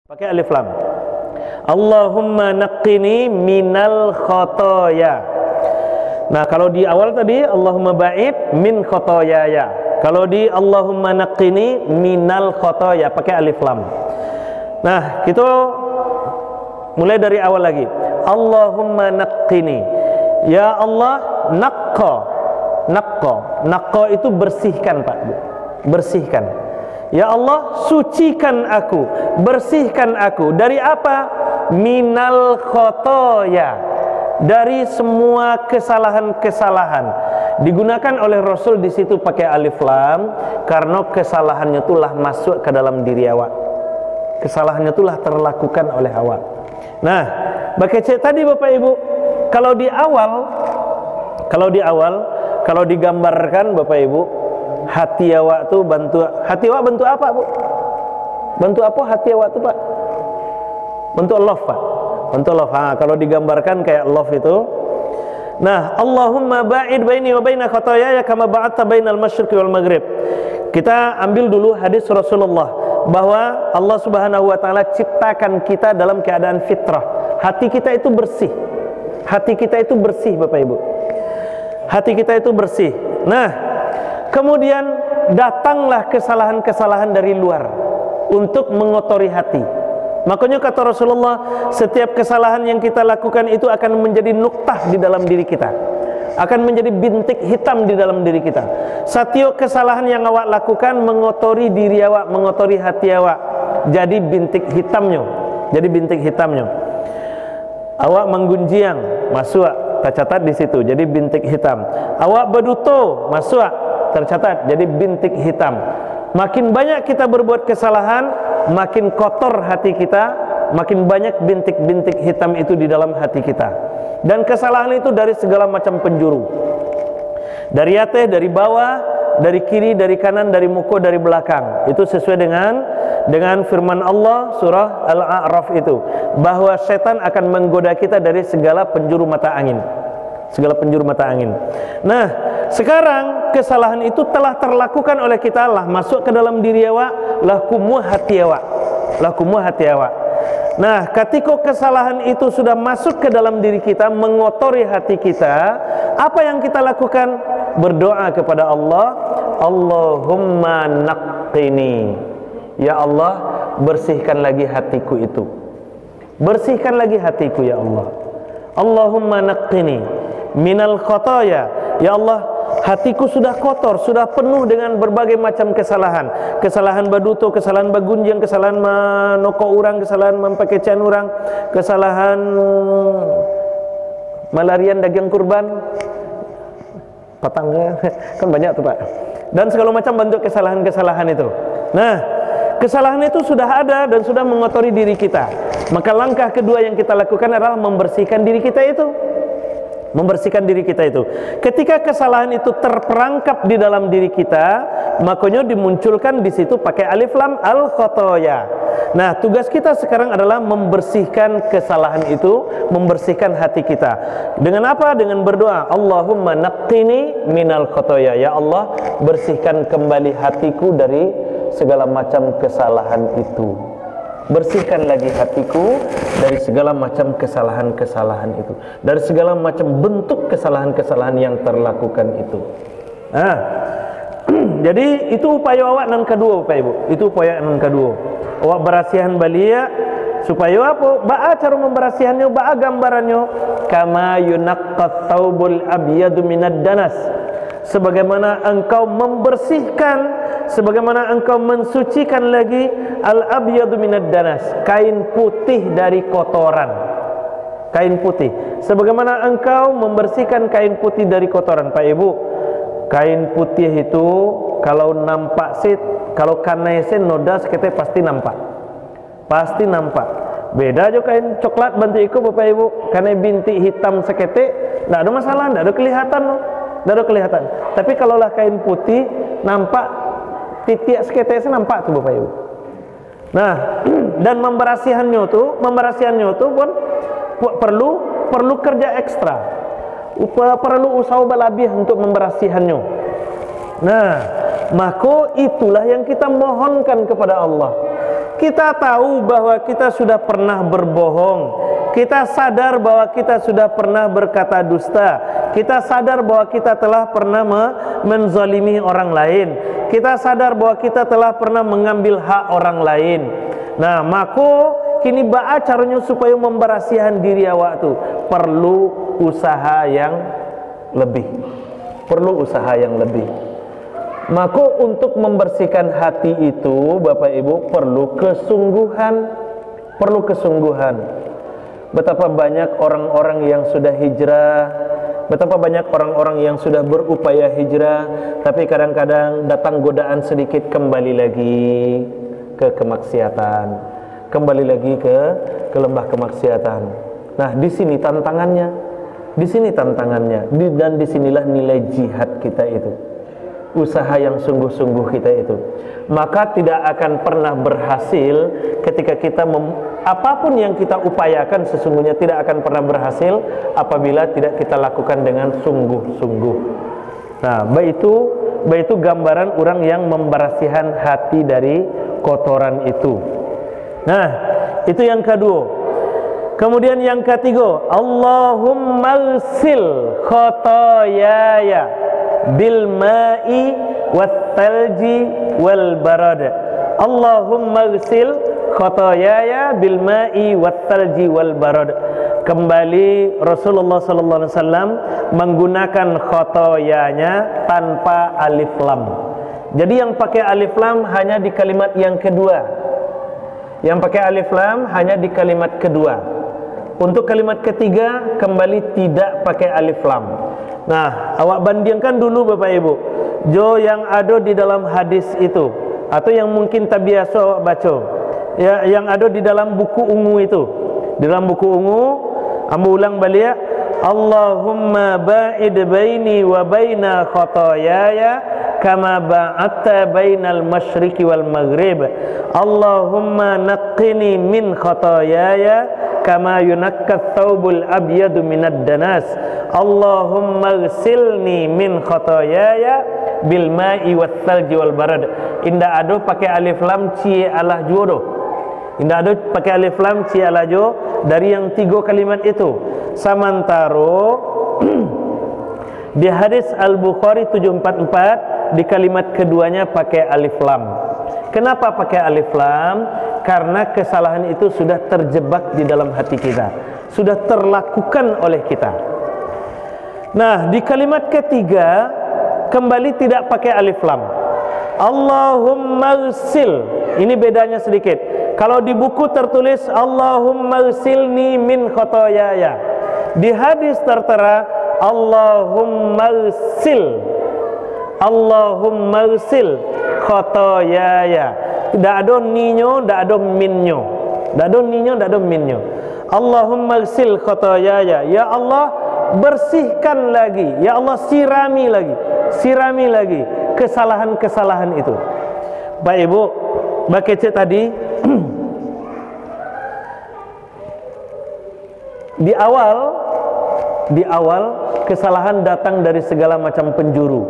Pakai alif lam. Allahumma naqqini minal khotoya. Nah, kalau di awal tadi Allahumma ba'id min khotoyaya. Kalau di Allahumma naqqini minal khotoya pakai alif lam. Nah, kita mulai dari awal lagi. Allahumma naqqini. Ya Allah, naqqa itu bersihkan, Pak Bu. Bersihkan. Ya Allah, sucikan aku, bersihkan aku dari apa? Minal khotoya, dari semua kesalahan-kesalahan. Digunakan oleh Rasul di situ pakai alif lam karena kesalahannya itulah masuk ke dalam diri awak. Kesalahannya itulah terlakukan oleh awak. Nah, pakai cek tadi Bapak Ibu, kalau di awal, kalau digambarkan Bapak Ibu, hati awak tu hati awak bentuk apa Bu? Bentuk apa hati awak tu Pak? Bentuk love Pak. Bentuk love. Kalau digambarkan kayak love itu. Nah, Allahumma ba'id baini wa baina khotoyaya kama ba'adta bainal masyriqi wal maghrib. Kita ambil dulu hadis Rasulullah bahwa Allah Subhanahu wa taala ciptakan kita dalam keadaan fitrah. Hati kita itu bersih. Hati kita itu bersih Bapak Ibu. Hati kita itu bersih. Nah, kemudian datanglah kesalahan-kesalahan dari luar untuk mengotori hati. Makanya kata Rasulullah, setiap kesalahan yang kita lakukan itu akan menjadi nuktah di dalam diri kita, akan menjadi bintik hitam di dalam diri kita. Setiap kesalahan yang awak lakukan mengotori diri awak, mengotori hati awak, jadi bintik hitamnya. Jadi bintik hitamnya. Awak menggunjiang, masuk tercatat di situ, jadi bintik hitam. Awak berduto, masuk tercatat jadi bintik hitam. Makin banyak kita berbuat kesalahan, makin kotor hati kita, makin banyak bintik-bintik hitam itu di dalam hati kita. Dan kesalahan itu dari segala macam penjuru. Dari atas, dari bawah, dari kiri, dari kanan, dari muka, dari belakang. Itu sesuai dengan firman Allah surah Al-A'raf itu, bahwa setan akan menggoda kita dari segala penjuru mata angin. Segala penjuru mata angin. Nah, sekarang kesalahan itu telah terlakukan oleh kita, lah masuk ke dalam diri awak, lah kumuh hati awak. Lah kumuh hati awak. Nah, ketika kesalahan itu sudah masuk ke dalam diri kita, mengotori hati kita, apa yang kita lakukan? Berdoa kepada Allah, Allahumma naqqini. Ya Allah, bersihkan lagi hatiku itu. Bersihkan lagi hatiku ya Allah. Allahumma naqqini minal khotoya. Ya Allah, hatiku sudah kotor, sudah penuh dengan berbagai macam kesalahan. Kesalahan baduto, kesalahan bagunjang, kesalahan menoko orang, kesalahan mempekecehan orang, kesalahan malarian daging kurban, patangga, kan banyak tuh Pak. Dan segala macam bentuk kesalahan-kesalahan itu. Nah, kesalahan itu sudah ada dan sudah mengotori diri kita. Maka langkah kedua yang kita lakukan adalah membersihkan diri kita itu. Membersihkan diri kita itu. Ketika kesalahan itu terperangkap di dalam diri kita, makanya dimunculkan di situ pakai alif lam al-khotoya. Nah, tugas kita sekarang adalah membersihkan kesalahan itu, membersihkan hati kita. Dengan apa? Dengan berdoa, Allahumma naqqini minal khotoya. Ya Allah, bersihkan kembali hatiku dari segala macam kesalahan itu. Bersihkan lagi hatiku dari segala macam kesalahan-kesalahan itu, dari segala macam bentuk kesalahan-kesalahan yang terlakukan itu. Nah, jadi itu upaya awak nan kedua Bapak Ibu. Itu upaya nan kedua. Awak berasihan balia supaya apa? Ba'a cara memberasihannya, ba'a gambarannya kama yunaqqat thawbul abyadu minad danas. Sebagaimana engkau membersihkan, sebagaimana engkau mensucikan lagi al-abyadu minad danas, kain putih dari kotoran. Kain putih. Sebagaimana engkau membersihkan kain putih dari kotoran, Pak Ibu. Kain putih itu kalau nampak sit, kalau kanesen noda sekete pasti nampak. Pasti nampak. Beda aja kain coklat bentuk itu Bapak Ibu, karena bintik hitam sekete, enggak ada masalah, enggak ada kelihatan loh. Tidak ada kelihatan. Tapi kalaulah kain putih nampak titik seketesnya nampak tuh Bapak Ibu. Nah, dan memberasihannya tuh pun perlu kerja ekstra. Perlu usaha berlebih untuk memberasihannya. Nah, maka itulah yang kita mohonkan kepada Allah. Kita tahu bahwa kita sudah pernah berbohong. Kita sadar bahwa kita sudah pernah berkata dusta. Kita sadar bahwa kita telah pernah menzalimi orang lain. Kita sadar bahwa kita telah pernah mengambil hak orang lain. Nah, maka kini ba'a caranya supaya memberasihan diri awak tu perlu usaha yang lebih. Perlu usaha yang lebih. Maka untuk membersihkan hati itu Bapak Ibu perlu kesungguhan. Perlu kesungguhan. Betapa banyak orang-orang yang sudah hijrah, betapa banyak orang-orang yang sudah berupaya hijrah, tapi kadang-kadang datang godaan sedikit kembali lagi ke kemaksiatan, kembali lagi ke lembah kemaksiatan. Nah, di sini tantangannya, dan disinilah nilai jihad kita itu, usaha yang sungguh-sungguh kita itu. Maka tidak akan pernah berhasil ketika kita apapun yang kita upayakan sesungguhnya tidak akan pernah berhasil apabila tidak kita lakukan dengan sungguh-sungguh. Nah, baik itu gambaran orang yang memberasihan hati dari kotoran itu. Nah, itu yang kedua. Kemudian yang ketiga, Allahumma ghsil khotoyaya bil ma'i wat talji wal barad. Allahumma ghsil khotoyaya bil ma'i wat talji wal barad. Kembali Rasulullah sallallahu alaihi wasallam menggunakan khotoyanya tanpa alif lam. Jadi yang pakai alif lam hanya di kalimat yang kedua. Yang pakai alif lam hanya di kalimat kedua. Untuk kalimat ketiga kembali tidak pakai alif lam. Nah, awak bandingkan dulu Bapak Ibu, jo yang ada di dalam hadis itu atau yang mungkin tak biasa awak baca, ya, yang ada di dalam buku ungu itu. Di dalam buku ungu, ambil ulang balik, Allahumma ba'id baini wa baina khotoyaya kama ba'atta bainal masyriqi wal maghrib. Allahumma naqqini min khotoyaya kama yunakkat thawbul abyadu minad danas. Allahumma ghsilni min khotoyaya bil ma'i wat thalji wal barad. Indah ado pakai alif lam ci alah judo. Indah ado pakai alif lam ci alah jo dari yang tiga kalimat itu. Samantaro di hadis Al-Bukhari 744 di kalimat keduanya pakai alif lam. Kenapa pakai alif lam? Karena kesalahan itu sudah terjebak di dalam hati kita, sudah terlakukan oleh kita. Nah, di kalimat ketiga kembali tidak pakai alif lam. Allahumma ghsil. Ini bedanya sedikit. Kalau di buku tertulis Allahumma ghsilni min khotoyaya. Di hadis tertera Allahumma ghsil. Allahumma ghsil khotoyaya. Tidak ada ninyo, tidak ada minyo. Tidak ada ninyo, tidak ada minyo. Allahumma ghsil khotoyaya. Ya Allah, bersihkan lagi. Ya Allah, sirami lagi. Sirami lagi kesalahan-kesalahan itu. Baik Ibu, bakece tadi di awal kesalahan datang dari segala macam penjuru.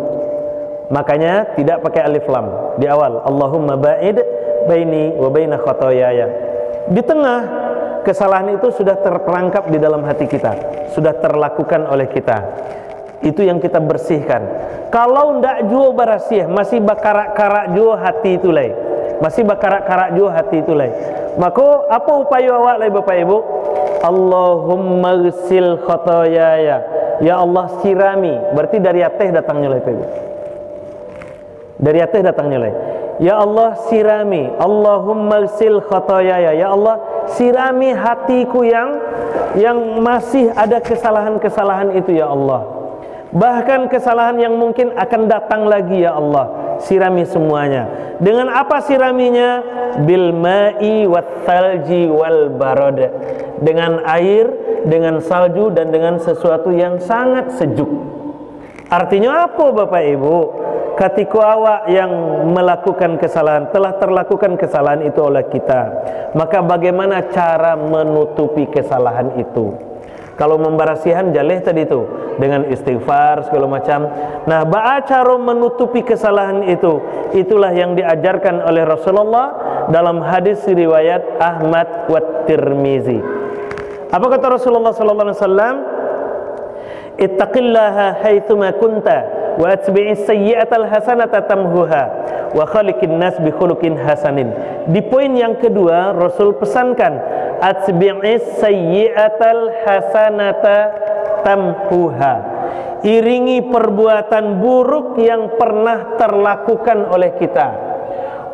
Makanya tidak pakai alif lam di awal. Allahumma ba'id baini wa baina khotoyaya. Di tengah kesalahan itu sudah terperangkap di dalam hati kita, sudah terlakukan oleh kita. Itu yang kita bersihkan. Kalau ndak jua barasih, masih bakarak-karak jua hati itu lai. Masih bakarak-karak jua hati itu lai. Maka apa upaya awak lai Bapak Ibu? Allahumma ghsil khotoyaya. Ya Allah, sirami. Berarti dari atas datangnya lai Bapak Ibu. Dari atas datangnya lai. Ya Allah, sirami. Allahumma ghsil khotoyaya. Ya Allah, sirami hatiku yang masih ada kesalahan-kesalahan itu ya Allah. Bahkan kesalahan yang mungkin akan datang lagi ya Allah. Sirami semuanya. Dengan apa siraminya? Bil ma'i wat thalji wal barad. Dengan air, dengan salju dan dengan sesuatu yang sangat sejuk. Artinya apa Bapak Ibu? Ketika awak yang melakukan kesalahan, telah terlakukan kesalahan itu oleh kita, maka bagaimana cara menutupi kesalahan itu? Kalau membarasihan jaleh tadi itu dengan istighfar segala macam. Nah, ba'a cara menutupi kesalahan itu, itulah yang diajarkan oleh Rasulullah dalam hadis riwayat Ahmad wa Tirmizi. Apa kata Rasulullah sallallahu alaihi wasallam? Ittaqillaha haitsuma kunta wa atbi'is sayyi'atal hasanata tamhuha wa khaliqin nas bi khuluqin hasanin. Di poin yang kedua Rasul pesankan atbi'is sayyi'atal hasanata tamhuha. Iringi perbuatan buruk yang pernah terlakukan oleh kita.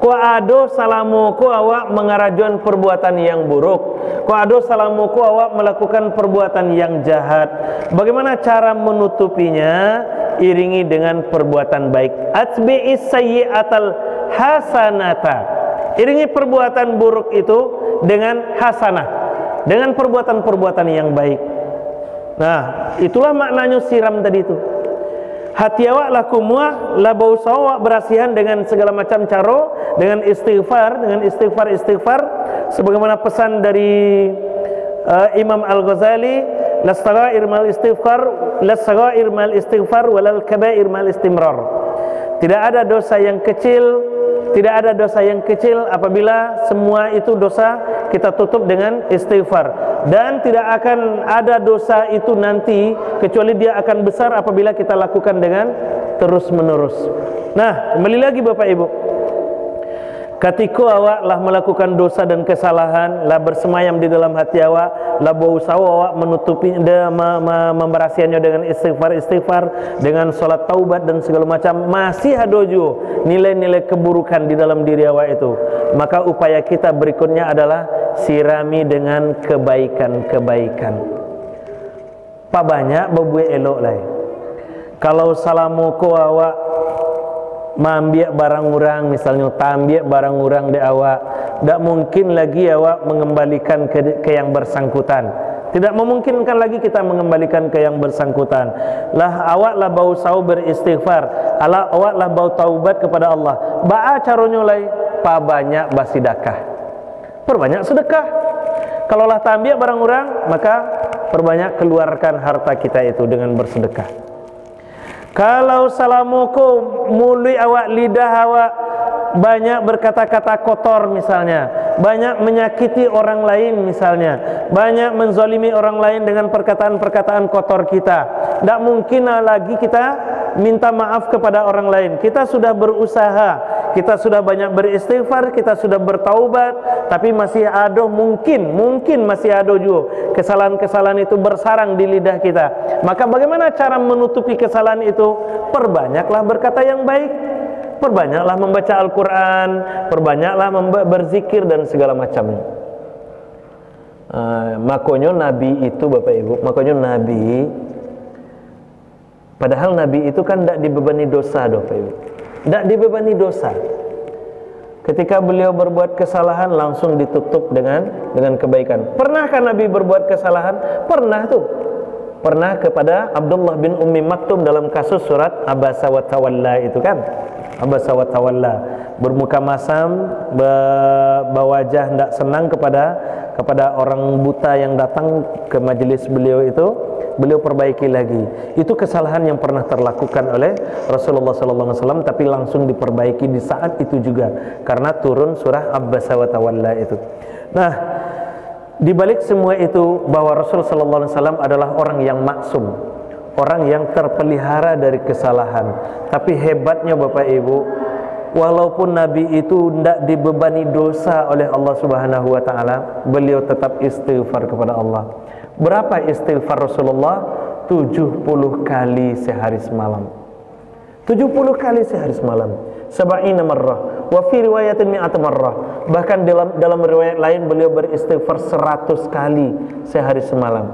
Ko ado salamu ko awak mengarajuan perbuatan yang buruk. Ko ado salamu ko awak melakukan perbuatan yang jahat. Bagaimana cara menutupinya? Iringi dengan perbuatan baik. Atbi'is sayyi'atal hasanata. Iringi perbuatan buruk itu dengan hasanah, dengan perbuatan-perbuatan yang baik. Nah, itulah maknanya siram tadi itu. Hati awak lakumwa labau sawak berasihan dengan segala macam cara, dengan istighfar, sebagaimana pesan dari Imam Al-Ghazali, lasaghair mal istighfar walal kabair mal istimrar. Tidak ada dosa yang kecil, apabila semua itu dosa kita tutup dengan istighfar, dan tidak akan ada dosa itu nanti kecuali dia akan besar apabila kita lakukan dengan terus menerus. Nah, kembali lagi Bapak Ibu, ketika awak lah melakukan dosa dan kesalahan, lah bersemayam di dalam hati awak, lah berusaha awak menutupi, memberasihannya dengan istighfar, dengan sholat taubat dan segala macam, masih ada juga nilai-nilai keburukan di dalam diri awak itu. Maka upaya kita berikutnya adalah sirami dengan kebaikan-kebaikan. Pak banyak berbuat elok lah. Kalau salamu ko awak mengambil barang orang, misalnya tambiak barang orang di awak, tidak mungkin lagi awak mengembalikan ke yang bersangkutan. Tidak memungkinkan lagi kita mengembalikan ke yang bersangkutan. Lah awak lah bau sau beristighfar, awak lah bau taubat kepada Allah. Ba'a caranya lai, pa banyak bersedekah. Perbanyak sedekah. Kalau lah tambiak barang orang, maka perbanyak keluarkan harta kita itu dengan bersedekah. Kalau salamuku mulut awak, lidah awak banyak berkata-kata kotor misalnya, banyak menyakiti orang lain misalnya, banyak menzalimi orang lain dengan perkataan-perkataan kotor kita, tidak mungkin lagi kita minta maaf kepada orang lain. Kita sudah berusaha, kita sudah banyak beristighfar, kita sudah bertaubat, tapi masih ada mungkin masih ada juga kesalahan-kesalahan itu bersarang di lidah kita. Maka bagaimana cara menutupi kesalahan itu? Perbanyaklah berkata yang baik, perbanyaklah membaca Al-Quran, perbanyaklah berzikir dan segala macamnya. Makanya Nabi itu Bapak Ibu, padahal Nabi itu kan tidak dibebani dosa Bapak Ibu, tidak dibebani dosa. Ketika beliau berbuat kesalahan langsung ditutup dengan kebaikan. Pernahkah Nabi berbuat kesalahan? Pernah tuh. Pernah kepada Abdullah bin Ummi Maktum dalam kasus surat Abasa wa Tawalla itu kan. Abasa wa Tawalla, bermuka masam, berwajah tidak senang kepada orang buta yang datang ke majelis beliau itu. Beliau perbaiki lagi. Itu kesalahan yang pernah terlakukan oleh Rasulullah SAW, tapi langsung diperbaiki di saat itu juga karena turun surah Abasa wa Tawalla itu. Nah, di balik semua itu bahwa Rasulullah SAW adalah orang yang maksum, orang yang terpelihara dari kesalahan. Tapi hebatnya Bapak Ibu, walaupun Nabi itu tidak dibebani dosa oleh Allah Subhanahu wa Ta'ala, beliau tetap istighfar kepada Allah. Berapa istighfar Rasulullah? 70 kali sehari semalam. 70 kali sehari semalam. 70 marrah. Wa fi riwayatin mi'at marrah. Bahkan dalam riwayat lain beliau beristighfar 100 kali sehari semalam.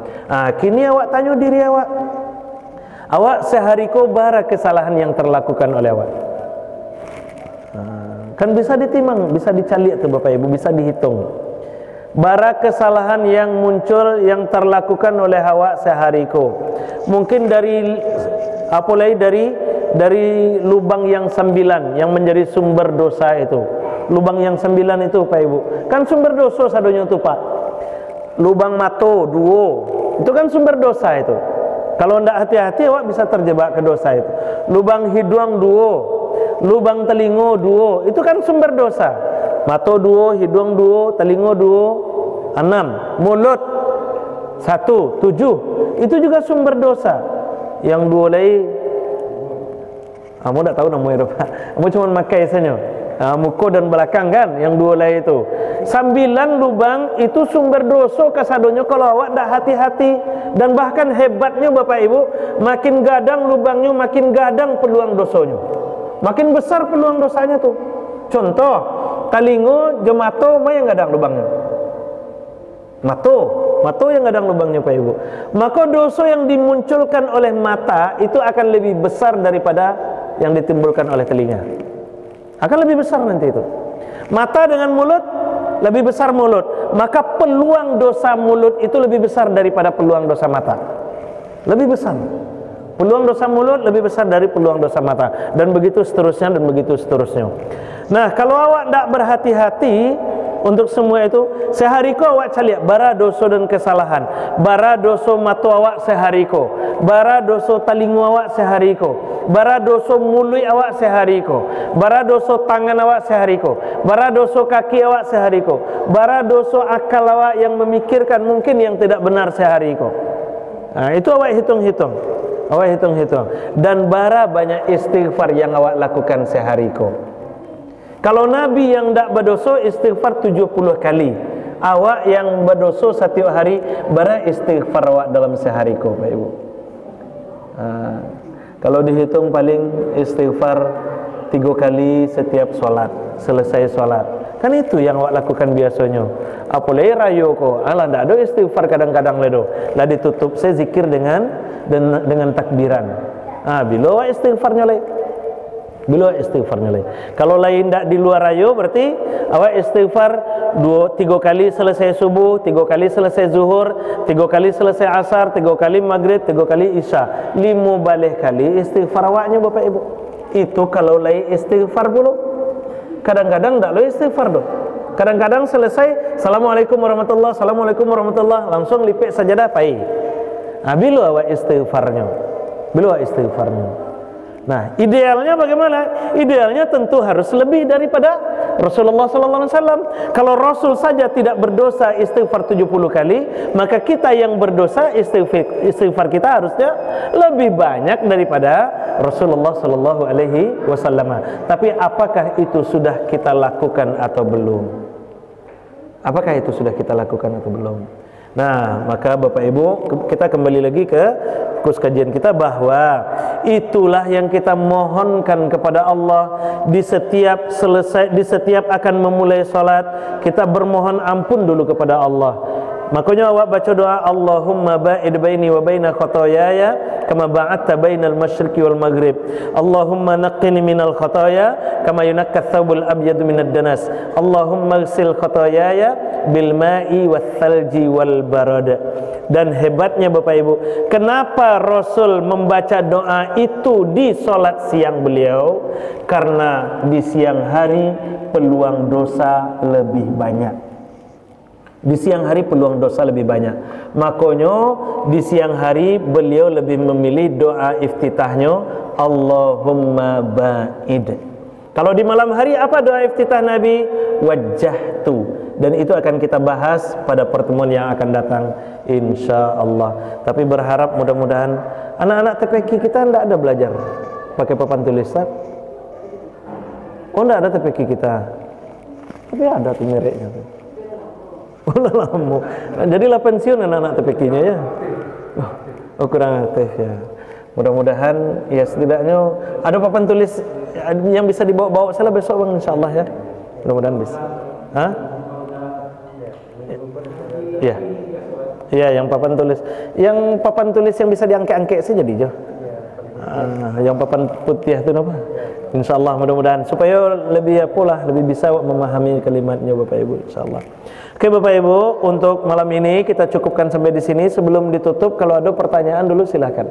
Kini awak tanya diri awak. Awak sehari ko bara kesalahan yang terlakukan oleh awak. Kan bisa ditimang, bisa dicalik tuh Bapak Ibu, bisa dihitung. Bara kesalahan yang muncul, yang terlakukan oleh awak sehari ko. Mungkin dari lubang yang 9 yang menjadi sumber dosa itu. Lubang yang 9 itu Pak Ibu, kan sumber dosa sadonya itu Pak. Lubang mato 2 itu kan sumber dosa itu. Kalau tidak hati-hati awak bisa terjebak ke dosa itu. Lubang hidung 2, lubang telinga 2, itu kan sumber dosa. Mata 2, hidung 2, telinga 2, 6. Mulut 1, 7. Itu juga sumber dosa. Yang 2 lagi, kamu tak tahu namanya apa. Kamu cuma makai saja. Muka dan belakang kan, yang 2 lagi itu. 9 lubang itu sumber dosa kasadonyo kalau awak tak hati-hati. Dan bahkan hebatnya Bapak Ibu, makin gadang lubangnya, makin gadang peluang dosanya. Makin besar peluang dosanya tuh. Contoh, talingo jemato mah yang gadang lubangnya. Mato yang gadang lubangnya Pak Ibu. Maka dosa yang dimunculkan oleh mata itu akan lebih besar daripada yang ditimbulkan oleh telinga. Akan lebih besar nanti itu. Mata dengan mulut lebih besar mulut, maka peluang dosa mulut itu lebih besar daripada peluang dosa mata. Lebih besar. Peluang dosa mulut lebih besar dari peluang dosa mata, dan begitu seterusnya dan begitu seterusnya. Nah, kalau awak tak berhati-hati untuk semua itu, sehari ko awak caliak bara dosa dan kesalahan, bara dosa mata awak sehari ko, bara dosa talingu awak sehari ko, bara dosa mulut awak sehari ko, bara dosa tangan awak sehari ko, bara dosa kaki awak sehari ko, bara dosa akal awak yang memikirkan mungkin yang tidak benar sehari ko. Nah, itu awak hitung-hitung. Awak hitung-hitung. Dan bara banyak istighfar yang awak lakukan sehari ko. Kalau Nabi yang tak berdosa istighfar 70 kali. Awak yang berdosa setiap hari bara istighfar awak dalam sehari ko, Pak Ibu. Kalau dihitung paling istighfar 3 kali setiap solat, selesai solat. Kan itu yang awak lakukan biasanya. Apalagi rayo ko, alah tak ada istighfar kadang-kadang ledo. Lah ditutup saya zikir dengan takbiran. Bila awak istighfarnya lagi. Bila istighfarnya lagi. Kalau lain tak di luar rayo berarti awak istighfar 3 kali selesai subuh, 3 kali selesai zuhur, 3 kali selesai asar, 3 kali maghrib, 3 kali isya. 5 kali istighfar awaknya Bapak Ibu. Itu kalau lain istighfar dulu. Kadang-kadang tak lo istighfar doh. Kadang-kadang selesai Assalamualaikum warahmatullahi, Assalamualaikum warahmatullahi, langsung lipik sajadah pai. Bila awak istighfarnya. Bila awak istighfarnya. Nah, idealnya bagaimana? Idealnya tentu harus lebih daripada Rasulullah sallallahu alaihi wasallam. Kalau Rasul saja tidak berdosa istighfar 70 kali, maka kita yang berdosa istighfar kita harusnya lebih banyak daripada Rasulullah sallallahu alaihi wasallam. Tapi apakah itu sudah kita lakukan atau belum? Apakah itu sudah kita lakukan atau belum? Nah, maka Bapak Ibu, kita kembali lagi ke kurs kajian kita bahwa itulah yang kita mohonkan kepada Allah di setiap akan memulai salat, kita bermohon ampun dulu kepada Allah. Makanya awak baca doa Allahumma ba'id baini wa baina khotoyaya kama ba'adta bainal masyriqi wal maghrib. Allahumma naqqini minal khotoya kama yunakka thawbul abyadu minad danas. Allahumma ghsil khotoyaya bil ma'i wath thalji wal barad. Dan hebatnya Bapak Ibu, kenapa Rasul membaca doa itu di solat siang beliau? Karena di siang hari peluang dosa lebih banyak. Di siang hari peluang dosa lebih banyak. Makanya di siang hari beliau lebih memilih doa iftitahnya Allahumma ba'id. Kalau di malam hari apa doa iftitah Nabi? Wajjahtu. Dan itu akan kita bahas pada pertemuan yang akan datang insyaallah. Tapi berharap mudah-mudahan anak-anak TPQ kita tidak ada belajar pakai papan tulis. Oh, tidak ada TPQ kita. Tapi ada tuh mereknya tuh. Jadilah pensiun anak-anak TPQ-nya ya. Oh, kurang aktif ya. Mudah-mudahan ya setidaknya ada papan tulis yang bisa dibawa-bawa salah besok Bang insyaallah ya. Mudah-mudahan bisa. Hah? Ya. Ya, yang papan tulis. Yang papan tulis yang bisa diangkat-angkat saja jadi Jo. Yang papan putih itu apa? Insyaallah mudah-mudahan supaya lebih lebih bisa memahami kalimatnya Bapak Ibu insyaallah. Oke Bapak Ibu, untuk malam ini kita cukupkan sampai di sini. Sebelum ditutup, kalau ada pertanyaan dulu silakan.